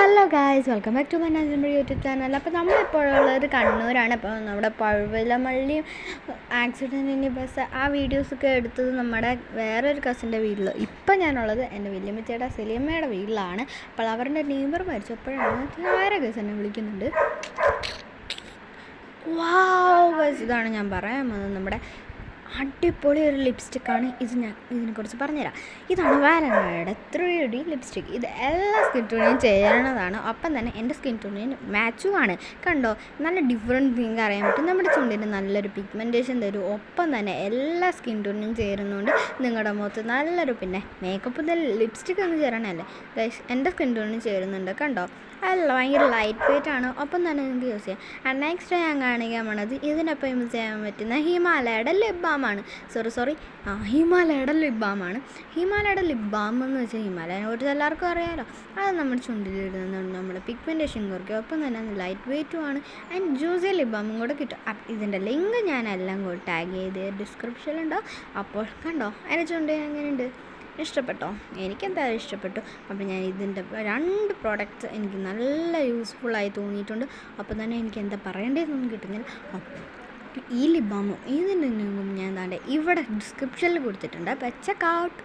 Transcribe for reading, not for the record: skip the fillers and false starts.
Hello guys, welcome back to my നമ്മുടെ YouTube channel. അപ്പോൾ നമ്മളിപ്പോൾ ഉള്ളത് കണ്ണൂരാണ്. അപ്പോൾ നമ്മുടെ പഴുവിലമള്ളിയും ആക്സിഡൻറ്റിൻ്റെ ബസ് ആ വീഡിയോസൊക്കെ എടുത്തത് നമ്മുടെ വേറൊരു കസിൻ്റെ വീട്ടിൽ. ഇപ്പം ഞാനുള്ളത് എൻ്റെ വല്യമ്മച്ചയുടെ സെലിയമ്മയുടെ വീട്ടിലാണ്. അപ്പോൾ അവരുടെ നെയ്ബർ മരിച്ചപ്പോഴാണ് വേറെ കസിനെ വിളിക്കുന്നുണ്ട്. വാവ് ഗൈസ്, ഇതാണ് ഞാൻ പറയാൻ വന്നത്. നമ്മുടെ അടിപൊളി ഒരു ലിപ്സ്റ്റിക്കാണ് ഇത്. ഞാൻ ഇതിനെക്കുറിച്ച് പറഞ്ഞുതരാം. ഇതാണ് വാലൻറ്റൈയുടെ 3D ലിപ്സ്റ്റിക്ക്. ഇത് എല്ലാ സ്കിൻ ടോണിനും ചേരണതാണ്. ഒപ്പം തന്നെ എൻ്റെ സ്കിൻ ടോണിന് മാച്ചും ആണ്. കണ്ടോ, നല്ല ഡിഫറെൻറ്റ് തിങ് അറിയാൻ പറ്റും. നമ്മുടെ ചുണ്ടിന് നല്ലൊരു പിഗ്മെൻറ്റേഷൻ തരും. ഒപ്പം തന്നെ എല്ലാ സ്കിൻ ടോണിനും ചേരുന്നതുകൊണ്ട് നിങ്ങളുടെ മുഖത്ത് നല്ലൊരു, പിന്നെ മേക്കപ്പ് ലിപ്സ്റ്റിക്ക് ഒന്നും ചേരണമല്ലേ ഗൈസ്, എൻ്റെ സ്കിൻ ടോണിന് ചേരുന്നുണ്ട്. കണ്ടോ, അല്ല ഭയങ്കര ലൈറ്റ് വെയിറ്റ് ആണ്. ഒപ്പം തന്നെ നിങ്ങൾക്ക് യൂസ് ചെയ്യാം. ആൻഡ് നെക്സ്റ്റ് ഞാൻ കാണിക്കാൻ പോണത് ഇതിനൊപ്പം യൂസ് ചെയ്യാൻ പറ്റുന്ന ഹിമാലയയുടെ ലിപ് ബാമാണ്. ഹിമാലയയുടെ ലിപ് ബാമാണ്. ഹിമാലയയുടെ ലിപ് ബാം എന്ന് വെച്ചാൽ ഹിമാലയനെ കുറിച്ച് എല്ലാവർക്കും അറിയാമല്ലോ. അത് നമ്മുടെ ചുണ്ടിലിടുന്നുണ്ട്, നമ്മുടെ പിഗ്മെൻറ്റേഷൻ കുറയ്ക്കും. ഒപ്പം തന്നെ ലൈറ്റ് വെയിറ്റും ആണ്. ആൻഡ് ജ്യൂസി ലിപ് ബാമും കൂടെ കിട്ടും. ഇതിൻ്റെ ലിങ്ക് ഞാനെല്ലാം കൂടെ ടാഗ് ചെയ്ത് ഡിസ്ക്രിപ്ഷനിലുണ്ടോ. അപ്പോൾ കണ്ടോ എൻ്റെ ചുണ്ട് എങ്ങനെയുണ്ട്, ഇഷ്ടപ്പെട്ടോ? എനിക്കെന്തായാലും ഇഷ്ടപ്പെട്ടു. അപ്പോൾ ഞാൻ ഇതിൻ്റെ 2 പ്രോഡക്റ്റ്സ് എനിക്ക് നല്ല യൂസ്ഫുള്ളായി തോന്നിയിട്ടുണ്ട്. അപ്പോൾ തന്നെ എനിക്ക് എന്താ പറയേണ്ടതെന്നൊന്നും കിട്ടുന്നില്ല. ഈ ലിപ് ബാമും ഇതിൻ്റെ ലിങ്കും ഞാൻ ഇവിടെ ഡിസ്ക്രിപ്ഷനിൽ കൊടുത്തിട്ടുണ്ട്. അപ്പോൾ ചെക്ക് ഔട്ട്.